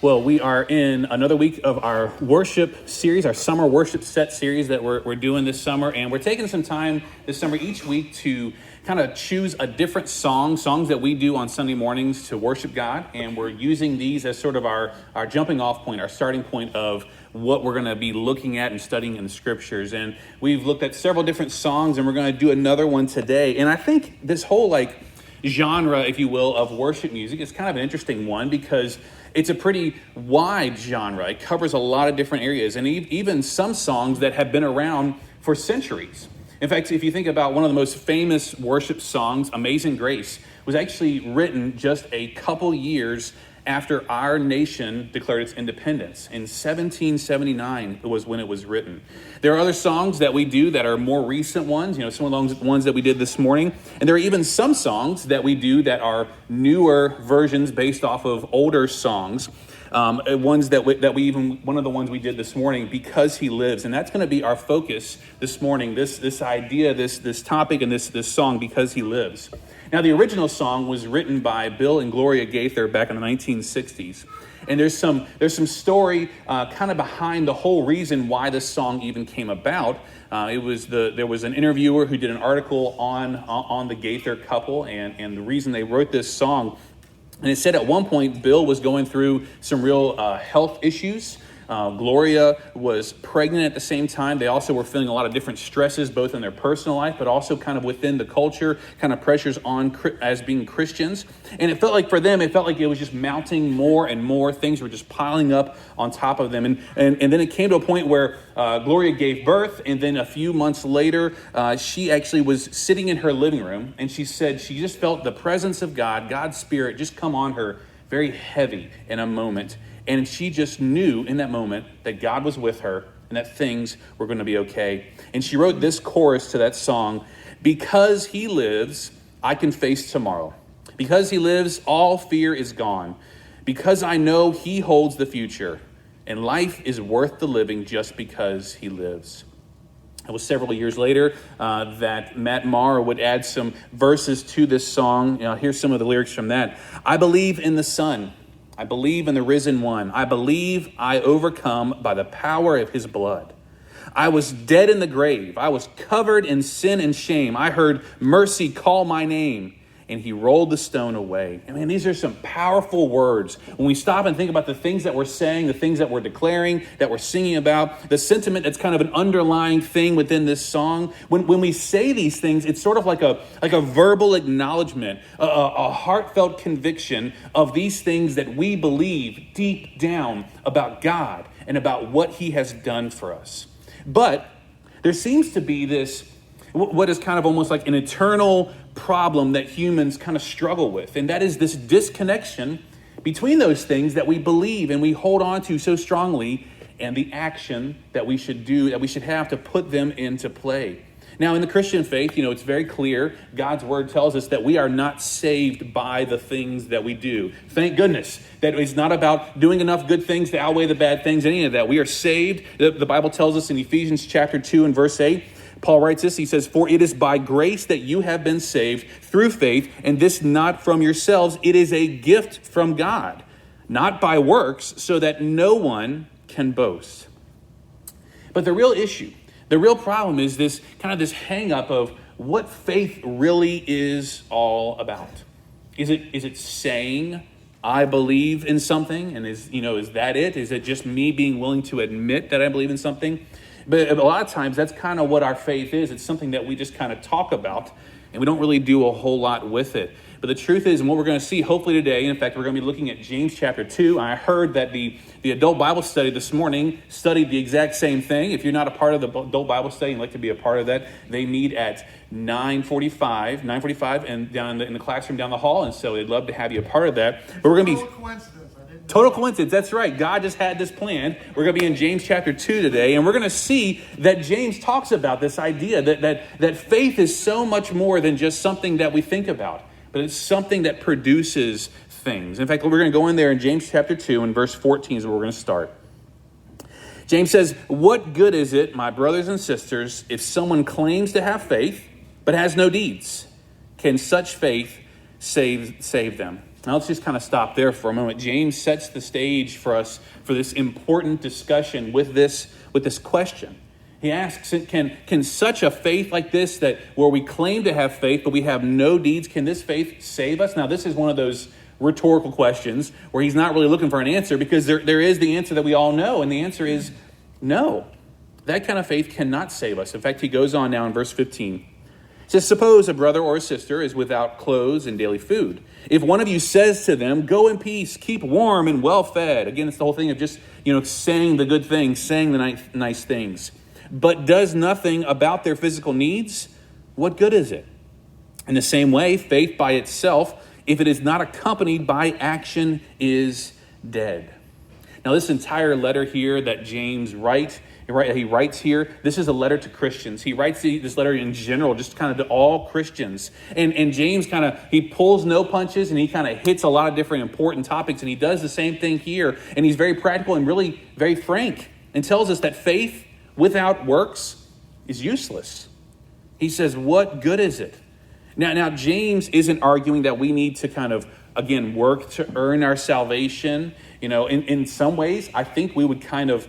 Well, we are in another week of our worship series, our summer worship set series that we're doing this summer. And we're taking some time this summer each week to kind of choose a different songs that we do on Sunday mornings to worship God. And we're using these as sort of our jumping off point, our starting point of what we're going to be looking at and studying in the scriptures. And we've looked at several different songs, and we're going to do another one today. And I think this whole genre, if you will, of worship music is kind of an interesting one because it's a pretty wide genre. It covers a lot of different areas, and even some songs that have been around for centuries. In fact, if you think about one of the most famous worship songs, Amazing Grace, was actually written just a couple years after our nation declared its independence. In 1779 was when it was written. There are other songs that we do that are more recent ones, some of the ones that we did this morning. And there are even some songs that we do that are newer versions based off of older songs. One of the ones we did this morning, Because He Lives. And that's going to be our focus this morning, this idea, this topic, and this song, Because He Lives. Now, the original song was written by Bill and Gloria Gaither back in the 1960s. And there's some story kind of behind the whole reason why this song even came about. There was an interviewer who did an article on the Gaither couple and the reason they wrote this song. And it said at one point, Bill was going through some real health issues. Gloria was pregnant at the same time. They also were feeling a lot of different stresses, both in their personal life, but also kind of within the culture, kind of pressures on as being Christians. And it felt like for them, it was just mounting more and more. Things were just piling up on top of them. And then it came to a point where Gloria gave birth. And then a few months later, she actually was sitting in her living room. And she said she just felt the presence of God, God's Spirit, just come on her very heavy in a moment. And she just knew in that moment that God was with her and that things were going to be okay. And she wrote this chorus to that song: because He lives, I can face tomorrow. Because He lives, all fear is gone. Because I know He holds the future. And life is worth the living just because He lives. It was several years later that Matt Maher would add some verses to this song. Here's some of the lyrics from that. I believe in the Son. I believe in the risen one. I believe I overcome by the power of His blood. I was dead in the grave. I was covered in sin and shame. I heard mercy call my name, and He rolled the stone away. I mean, these are some powerful words. When we stop and think about the things that we're saying, the things that we're declaring, that we're singing about, the sentiment that's kind of an underlying thing within this song, when we say these things, it's sort of like a verbal acknowledgement, a heartfelt conviction of these things that we believe deep down about God and about what He has done for us. But there seems to be this, what is kind of almost like an eternal problem that humans kind of struggle with. And that is this disconnection between those things that we believe and we hold on to so strongly and the action that we should do, that we should have to put them into play. Now, in the Christian faith, it's very clear. God's word tells us that we are not saved by the things that we do. Thank goodness that it's not about doing enough good things to outweigh the bad things, any of that. We are saved. The Bible tells us in Ephesians chapter 2 and verse 8, Paul writes this, he says, for it is by grace that you have been saved through faith, and this not from yourselves. It is a gift from God, not by works, so that no one can boast. But the real issue, the real problem is this kind of this hang up of what faith really is all about. Is it saying, I believe in something? And is that it? Is it just me being willing to admit that I believe in something? But a lot of times that's kind of what our faith is. It's something that we just kind of talk about and we don't really do a whole lot with it. But the truth is, and what we're going to see hopefully today, in fact, we're going to be looking at James chapter 2. I heard that the adult Bible study this morning studied the exact same thing. If you're not a part of the adult Bible study and like to be a part of that, they meet at 9:45 and down in the classroom down the hall. And so they'd love to have you a part of that. But we're going to be... Total coincidence. That's right. God just had this planned. We're going to be in James chapter 2 today, and we're going to see that James talks about this idea that faith is so much more than just something that we think about, but it's something that produces things. In fact, we're going to go in there in James chapter 2 and verse 14 is where we're going to start. James says, what good is it, my brothers and sisters, if someone claims to have faith but has no deeds? Can such faith save them? Now let's just kind of stop there for a moment. James sets the stage for us for this important discussion with this question. He asks, can such a faith like this, that where we claim to have faith but we have no deeds, can this faith save us? Now this is one of those rhetorical questions where he's not really looking for an answer, because there is the answer that we all know, and the answer is no. That kind of faith cannot save us. In fact, he goes on now in verse 15. It says, suppose a brother or a sister is without clothes and daily food. If one of you says to them, go in peace, keep warm and well fed. Again, it's the whole thing of just, saying the good things, saying the nice things, but does nothing about their physical needs, what good is it? In the same way, faith by itself, if it is not accompanied by action, is dead. Now, this entire letter here that James he writes here, this is a letter to Christians. He writes this letter in general, just kind of to all Christians. And James he pulls no punches, and he kind of hits a lot of different important topics. And he does the same thing here. And he's very practical and really very frank, and tells us that faith without works is useless. He says, what good is it? Now, James isn't arguing that we need to kind of, again, work to earn our salvation. In some ways, I think we would kind of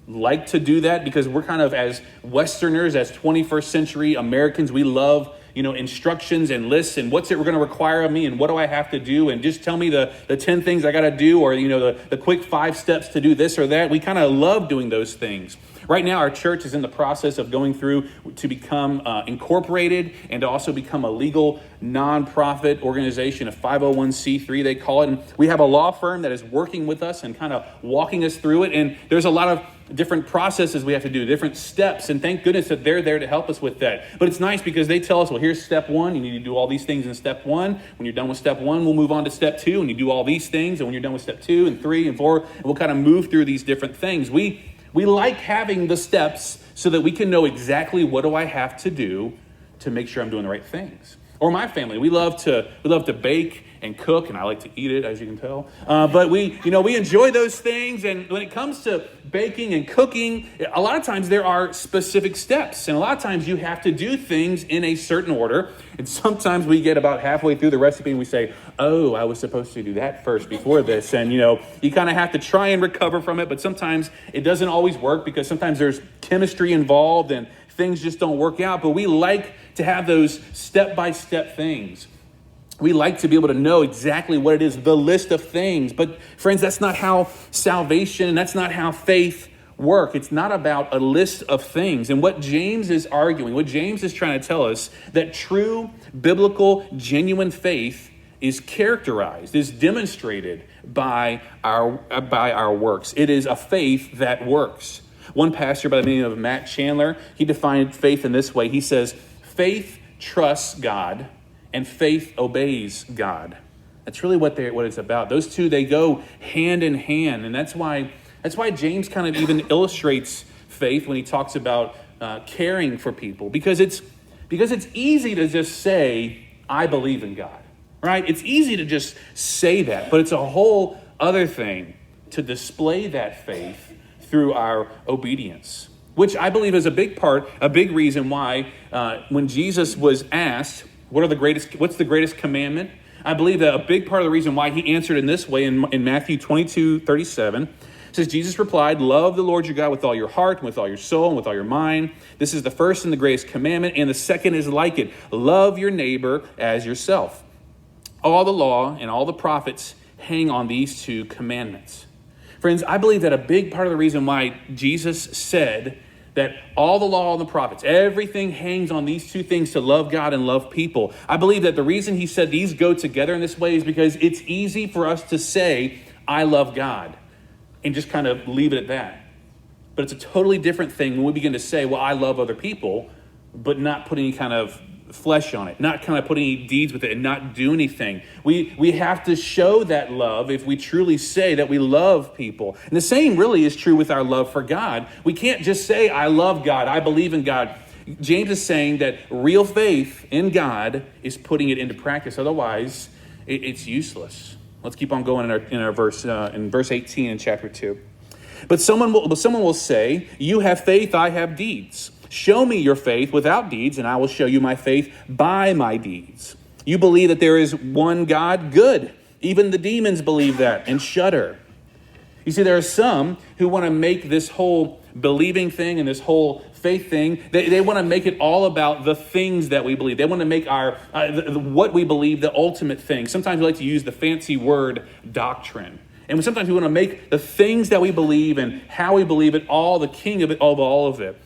like to do that, because we're kind of, as Westerners, as 21st century Americans, we love, instructions and lists and what's it going to require of me and what do I have to do, and just tell me the 10 things I got to do, or, the quick 5 steps to do this or that. We kind of love doing those things. Right now, our church is in the process of going through to become incorporated and to also become a legal nonprofit organization, a 501c3 they call it. And we have a law firm that is working with us and kind of walking us through it. And there's a lot of different processes we have to do, different steps. And thank goodness that they're there to help us with that. But it's nice because they tell us, well, here's step 1. You need to do all these things in step 1. When you're done with step 1, we'll move on to step 2. And you do all these things. And when you're done with step 2 and 3 and 4, and we'll kind of move through these different things. We like having the steps so that we can know exactly what do I have to do to make sure I'm doing the right things. Or my family, we love to bake and cook, and I like to eat it, as you can tell. But we enjoy those things. And when it comes to baking and cooking, a lot of times there are specific steps, and a lot of times you have to do things in a certain order. And sometimes we get about halfway through the recipe and we say, "Oh, I was supposed to do that first before this." And you kind of have to try and recover from it. But sometimes it doesn't always work, because sometimes there's chemistry involved and things just don't work out. But we like to have those step-by-step things. We like to be able to know exactly what it is, the list of things. But friends, that's not how salvation, that's not how faith work. It's not about a list of things. And what James is arguing, what James is trying to tell us, that true, biblical, genuine faith is characterized, is demonstrated by our works. It is a faith that works. One pastor by the name of Matt Chandler, he defined faith in this way. He says, faith trusts God and faith obeys God. That's really what it's about. Those two, they go hand in hand. And that's why James kind of even illustrates faith when he talks about caring for people. Because it's easy to just say, I believe in God, right? It's easy to just say that, but it's a whole other thing to display that faith through our obedience, which I believe is a big reason why when Jesus was asked, what's the greatest commandment? I believe that a big part of the reason why he answered in this way in Matthew 22:37, says, Jesus replied, love the Lord your God with all your heart, and with all your soul, and with all your mind. This is the first and the greatest commandment, and the second is like it. Love your neighbor as yourself. All the law and all the prophets hang on these 2 commandments. Friends, I believe that a big part of the reason why Jesus said that all the law and the prophets, everything hangs on these 2 things, to love God and love people. I believe that the reason he said these go together in this way is because it's easy for us to say, I love God, and just kind of leave it at that. But it's a totally different thing when we begin to say, well, I love other people, but not put any kind of flesh on it, not kind of put any deeds with it, and not do anything. We have to show that love if we truly say that we love people. And the same really is true with our love for God. We can't just say, I love God, I believe in God. James is saying that real faith in God is putting it into practice. Otherwise, it's useless. Let's keep on going in our verse, in verse 18 in chapter 2. But someone will say, you have faith, I have deeds. Show me your faith without deeds, and I will show you my faith by my deeds. You believe that there is one God? Good. Even the demons believe that and shudder. You see, there are some who want to make this whole believing thing and this whole faith thing, they want to make it all about the things that we believe. They want to make our what we believe the ultimate thing. Sometimes we like to use the fancy word doctrine. And sometimes we want to make the things that we believe and how we believe it all the king of it, all of it.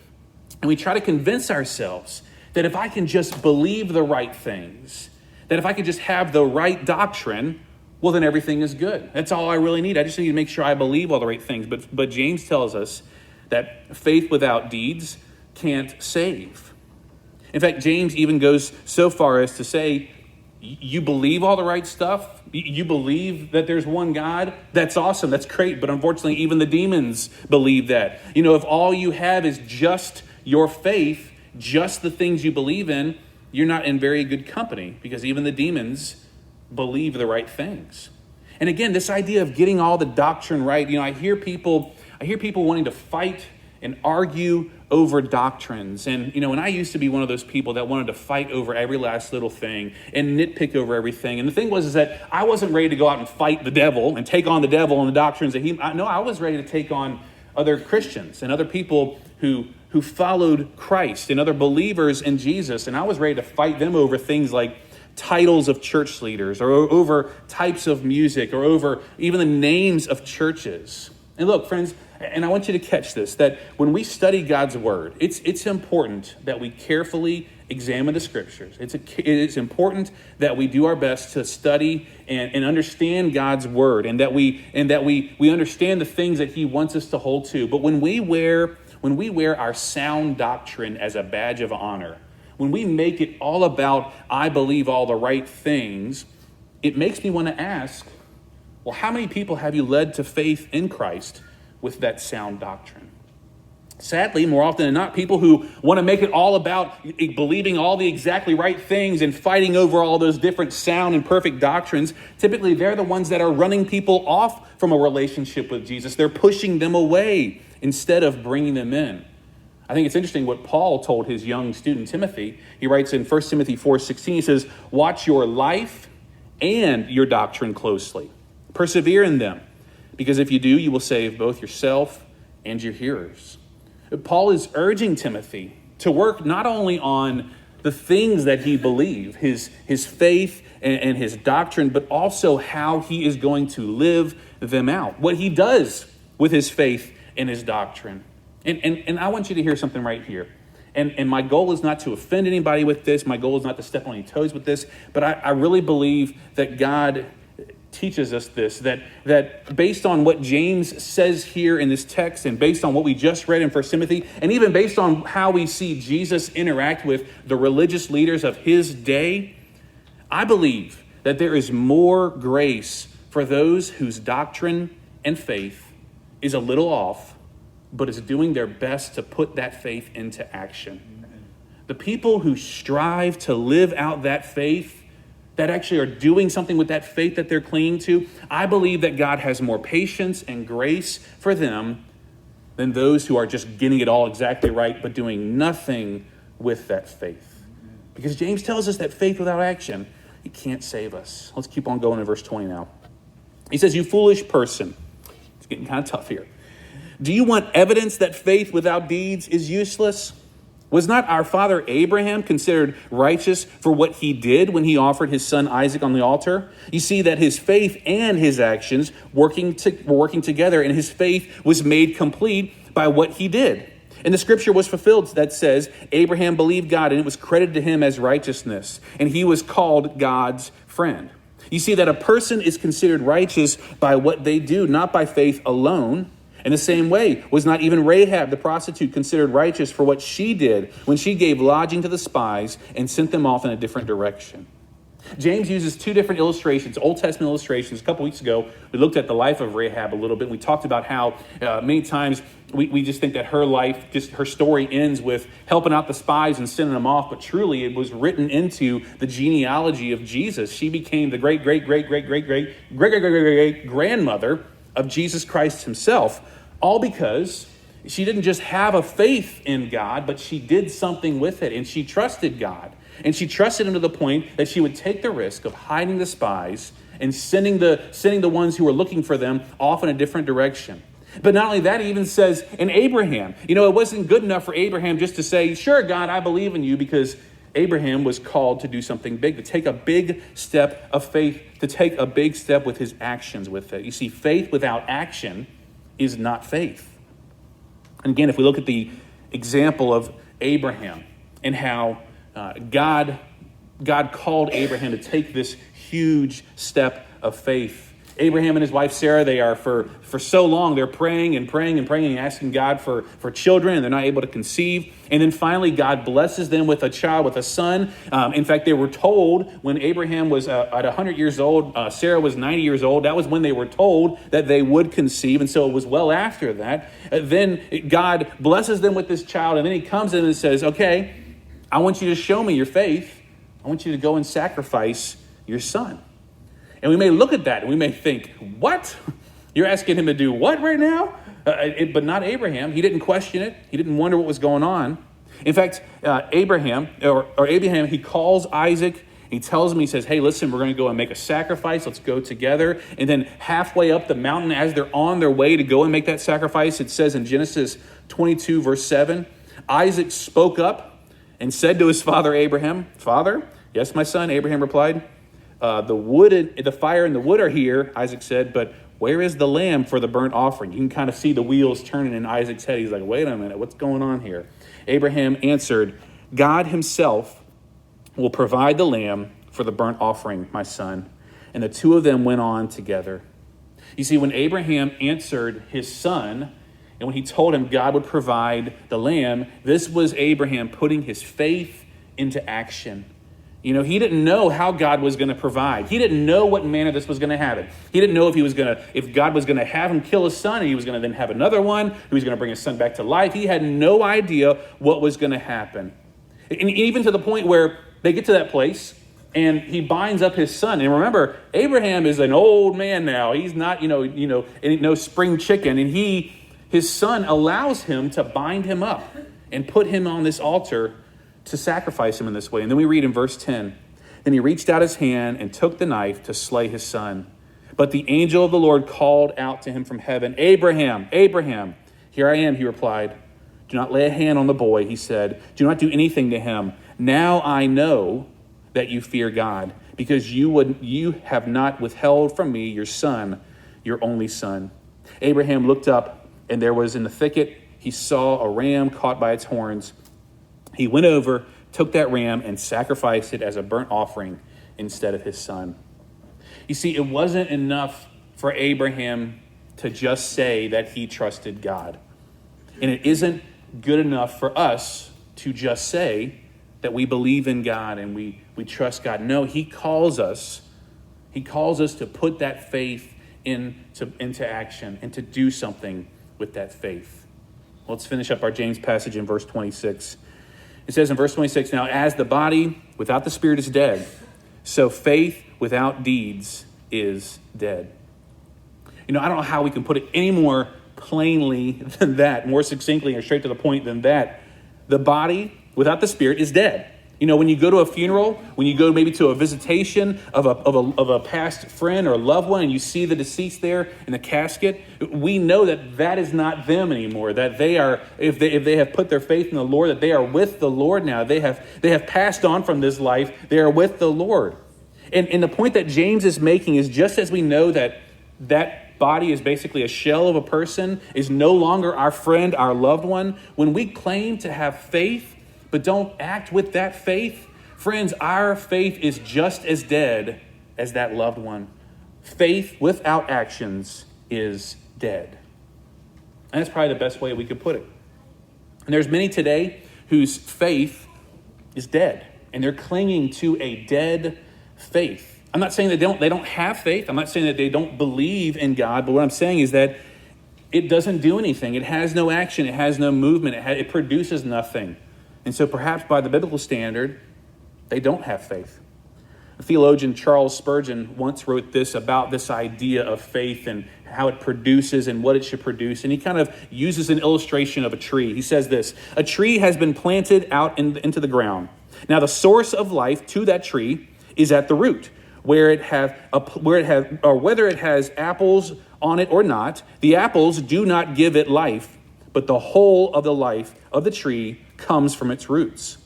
And we try to convince ourselves that if I can just believe the right things, that if I could just have the right doctrine, well, then everything is good. That's all I really need. I just need to make sure I believe all the right things. But James tells us that faith without deeds can't save. In fact, James even goes so far as to say, you believe all the right stuff? You believe that there's one God? That's awesome. That's great. But unfortunately, even the demons believe that. If all you have is just your faith, just the things you believe in, you're not in very good company, because even the demons believe the right things. And again, this idea of getting all the doctrine right, I hear people wanting to fight and argue over doctrines. And, and I used to be one of those people that wanted to fight over every last little thing and nitpick over everything. And the thing was that I wasn't ready to go out and fight the devil and take on the devil and the doctrines that I was ready to take on other Christians and other people who followed Christ and other believers in Jesus. And I was ready to fight them over things like titles of church leaders, or over types of music, or over even the names of churches. And look, friends, and I want you to catch this, that when we study God's word, it's important that we carefully examine the scriptures. It's important that we do our best to study and understand God's word, and that we understand the things that he wants us to hold to. But when we wear our sound doctrine as a badge of honor, when we make it all about, I believe all the right things, it makes me want to ask, well, how many people have you led to faith in Christ with that sound doctrine? Sadly, more often than not, people who want to make it all about believing all the exactly right things and fighting over all those different sound and perfect doctrines, typically they're the ones that are running people off from a relationship with Jesus. They're pushing them away instead of bringing them in. I think it's interesting what Paul told his young student Timothy. He writes in 1 Timothy 4:16, he says, watch your life and your doctrine closely. Persevere in them, because if you do, you will save both yourself and your hearers. Paul is urging Timothy to work not only on the things that he believes, his faith and his doctrine, but also how he is going to live them out, what he does with his faith and his doctrine. And I want you to hear something right here. And my goal is not to offend anybody with this. My goal is not to step on any toes with this. But I really believe that God teaches us this, that based on what James says here in this text, and based on what we just read in 1 Timothy, and even based on how we see Jesus interact with the religious leaders of his day, I believe that there is more grace for those whose doctrine and faith is a little off, but is doing their best to put that faith into action. The people who strive to live out that faith, that actually are doing something with that faith that they're clinging to, I believe that God has more patience and grace for them than those who are just getting it all exactly right, but doing nothing with that faith. Because James tells us that faith without action, it can't save us. Let's keep on going in verse 20 now. He says, you foolish person. It's getting kind of tough here. Do you want evidence that faith without deeds is useless? Was not our father Abraham considered righteous for what he did when he offered his son Isaac on the altar? You see that his faith and his actions were working together, and his faith was made complete by what he did. And the scripture was fulfilled that says, Abraham believed God, and it was credited to him as righteousness, and he was called God's friend. You see that a person is considered righteous by what they do, not by faith alone. In the same way, was not even Rahab the prostitute considered righteous for what she did when she gave lodging to the spies and sent them off in a different direction? James uses two different illustrations, Old Testament illustrations. A couple weeks ago, we looked at the life of Rahab a little bit. We talked about how many times we just think that her life, just her story ends with helping out the spies and sending them off. But truly, it was written into the genealogy of Jesus. She became the great-great-great-great-great-great-great-great-grandmother of Jesus Christ himself, all because she didn't just have a faith in God, but she did something with it, and she trusted God. And she trusted him to the point that she would take the risk of hiding the spies and sending the ones who are looking for them off in a different direction. But not only that, he even says in Abraham, it wasn't good enough for Abraham just to say, sure, God, I believe in you, because Abraham was called to do something big, to take a big step of faith, to take a big step with his actions with it. You see, faith without action is not faith. And again, if we look at the example of Abraham and how God called Abraham to take this huge step of faith. Abraham and his wife Sarah, they are for so long, they're praying and praying and praying and asking God for children, and they're not able to conceive. And then finally, God blesses them with a child, with a son. In fact, they were told when Abraham was at 100 years old, Sarah was 90 years old. That was when they were told that they would conceive. And so it was well after that. Then God blesses them with this child, and then he comes in and says, okay, I want you to show me your faith. I want you to go and sacrifice your son. And we may look at that and we may think, what? You're asking him to do what right now? But not Abraham. He didn't question it. He didn't wonder what was going on. In fact, Abraham, he calls Isaac. He tells him, he says, hey, listen, we're going to go and make a sacrifice. Let's go together. And then halfway up the mountain, as they're on their way to go and make that sacrifice, it says in Genesis 22, verse 7, Isaac spoke up and said to his father Abraham, Father? Yes, my son, Abraham replied. The fire and the wood are here, Isaac said, but where is the lamb for the burnt offering? You can kind of see the wheels turning in Isaac's head. He's like, wait a minute, what's going on here? Abraham answered, God himself will provide the lamb for the burnt offering, my son. And the two of them went on together. You see, when Abraham answered his son, and when he told him God would provide the lamb, this was Abraham putting his faith into action. He didn't know how God was going to provide. He didn't know what manner this was going to happen. He didn't know if God was going to have him kill his son and he was going to then have another one, he was going to bring his son back to life. He had no idea what was going to happen. And even to the point where they get to that place and he binds up his son. And remember, Abraham is an old man now. He's not, no spring chicken. And his son allows him to bind him up and put him on this altar to sacrifice him in this way. And then we read in verse 10, then he reached out his hand and took the knife to slay his son. But the angel of the Lord called out to him from heaven, Abraham, Abraham. Here I am, he replied. Do not lay a hand on the boy, he said. Do not do anything to him. Now I know that you fear God, because you have not withheld from me your son, your only son. Abraham looked up, and there was in the thicket, he saw a ram caught by its horns. He went over, took that ram, and sacrificed it as a burnt offering instead of his son. You see, it wasn't enough for Abraham to just say that he trusted God. And it isn't good enough for us to just say that we believe in God and we trust God. No, he calls us to put that faith into action and to do something with that faith. Let's finish up our James passage in verse 26. It says in verse 26, now as the body without the spirit is dead, so faith without deeds is dead. I don't know how we can put it any more plainly than that, more succinctly and straight to the point than that. The body without the spirit is dead. When you go to a funeral, when you go maybe to a visitation of a past friend or loved one, and you see the deceased there in the casket, we know that is not them anymore. That they are, if they have put their faith in the Lord, that they are with the Lord now. They have passed on from this life. They are with the Lord. And the point that James is making is, just as we know that body is basically a shell of a person, is no longer our friend, our loved one, when we claim to have faith but don't act with that faith, friends, our faith is just as dead as that loved one. Faith without actions is dead. And that's probably the best way we could put it. And there's many today whose faith is dead, and they're clinging to a dead faith. I'm not saying that they don't have faith. I'm not saying that they don't believe in God, but what I'm saying is that it doesn't do anything. It has no action. It has no movement. It produces nothing. And so perhaps by the biblical standard, they don't have faith. The theologian Charles Spurgeon once wrote this about this idea of faith and how it produces and what it should produce. And he kind of uses an illustration of a tree. He says this: a tree has been planted out into the ground. Now the source of life to that tree is at the root. where it have or whether it has apples on it or not. The apples do not give it life, but the whole of the life of the tree comes from its roots.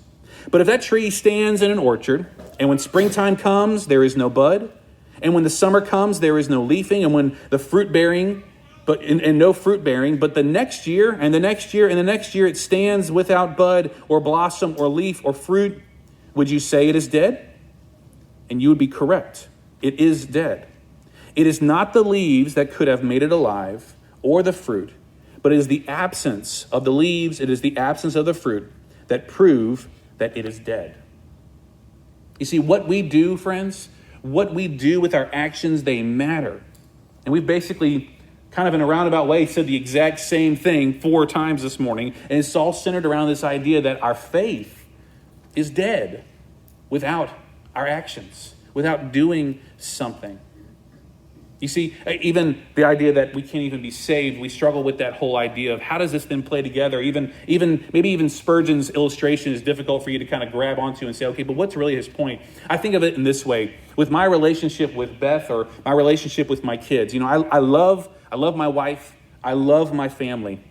But if that tree stands in an orchard, and when springtime comes, there is no bud, and when the summer comes, there is no leafing, and when the fruit bearing, and no fruit bearing, but the next year, and the next year, and the next year, it stands without bud or blossom or leaf or fruit, would you say it is dead? And you would be correct. It is dead. It is not the leaves that could have made it alive, or the fruit, but it is the absence of the leaves, it is the absence of the fruit that prove that it is dead. You see, what we do, friends, what we do with our actions, they matter. And we've basically, kind of in a roundabout way, said the exact same thing 4 times this morning. And it's all centered around this idea that our faith is dead without our actions, without doing something. You see, even the idea that we can't even be saved, we struggle with that whole idea of how does this then play together? Maybe even Spurgeon's illustration is difficult for you to kind of grab onto and say, okay, but what's really his point? I think of it in this way. With my relationship with Beth or my relationship with my kids, I love my wife. I love my family.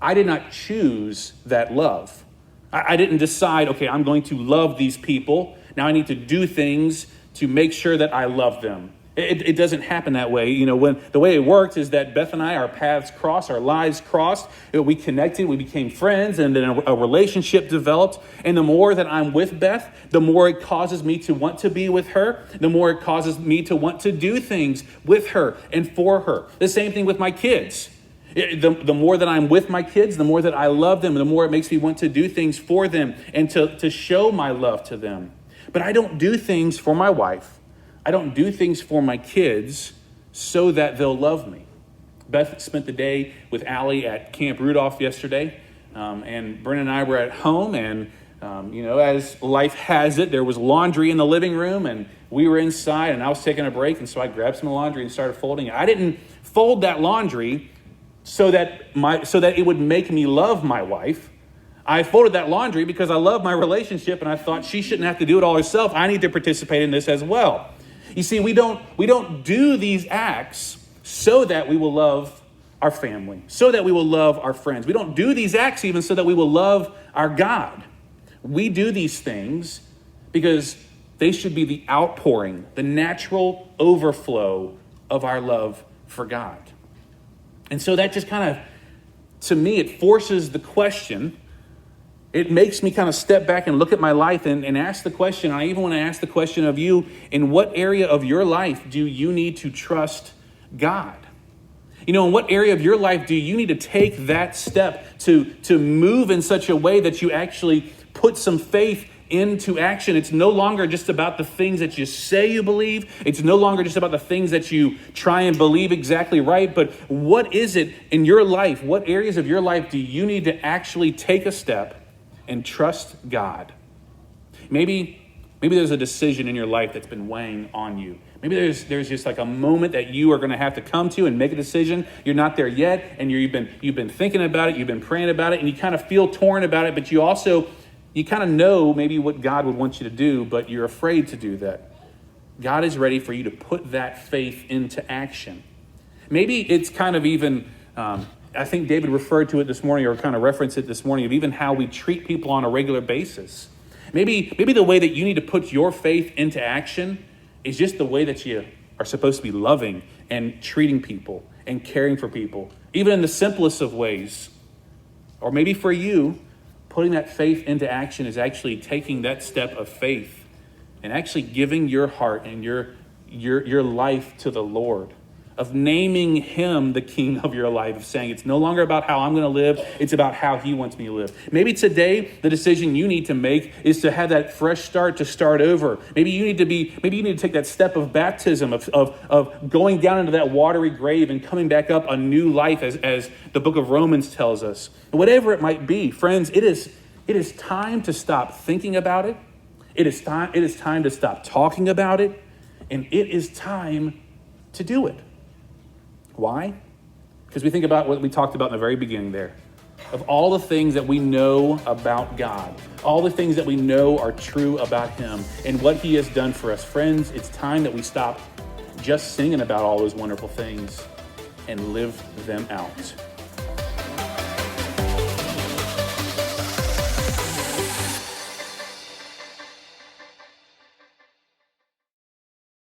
I did not choose that love. I didn't decide, okay, I'm going to love these people. Now I need to do things to make sure that I love them. It doesn't happen that way. When the way it worked is that Beth and I, our paths crossed, our lives crossed. We connected, we became friends, and then a relationship developed. And the more that I'm with Beth, the more it causes me to want to be with her. The more it causes me to want to do things with her and for her. The same thing with my kids. The more that I'm with my kids, the more that I love them, the more it makes me want to do things for them and to show my love to them. But I don't do things for my wife. I don't do things for my kids so that they'll love me. Beth spent the day with Allie at Camp Rudolph yesterday, and Brennan and I were at home, and as life has it, there was laundry in the living room, and we were inside, and I was taking a break, and so I grabbed some laundry and started folding it. I didn't fold that laundry so that it would make me love my wife. I folded that laundry because I love my relationship, and I thought she shouldn't have to do it all herself. I need to participate in this as well. You see, we don't do these acts so that we will love our family, so that we will love our friends. We don't do these acts even so that we will love our God. We do these things because they should be the outpouring, the natural overflow of our love for God. And so that just kind of, to me, it forces the question. It makes me kind of step back and look at my life and ask the question. I even want to ask the question of you, in what area of your life do you need to trust God? In what area of your life do you need to take that step to move in such a way that you actually put some faith into action? It's no longer just about the things that you say you believe. It's no longer just about the things that you try and believe exactly right. But what is it in your life? What areas of your life do you need to actually take a step and trust God? Maybe there's a decision in your life that's been weighing on you. Maybe there's just like a moment that you are going to have to come to and make a decision. You're not there yet, and you've been thinking about it, you've been praying about it, and you kind of feel torn about it, but you kind of know maybe what God would want you to do, but you're afraid to do that. God is ready for you to put that faith into action. Maybe it's kind of even I think David referred to it this morning, or kind of referenced it this morning, of even how we treat people on a regular basis. Maybe the way that you need to put your faith into action is just the way that you are supposed to be loving and treating people and caring for people, even in the simplest of ways. Or maybe for you, putting that faith into action is actually taking that step of faith and actually giving your heart and your life to the Lord, of naming him the king of your life, of saying it's no longer about how I'm going to live, it's about how he wants me to live. Maybe today the decision you need to make is to have that fresh start, to start over. Maybe you need to take that step of baptism, of going down into that watery grave and coming back up a new life, as the book of Romans tells us. Whatever it might be, friends, it is time to stop thinking about it. It is time to stop talking about it, and it is time to do it. Why? Because we think about what we talked about in the very beginning there. of all the things that we know about God, all the things that we know are true about him and what he has done for us. Friends, it's time that we stop just singing about all those wonderful things and live them out.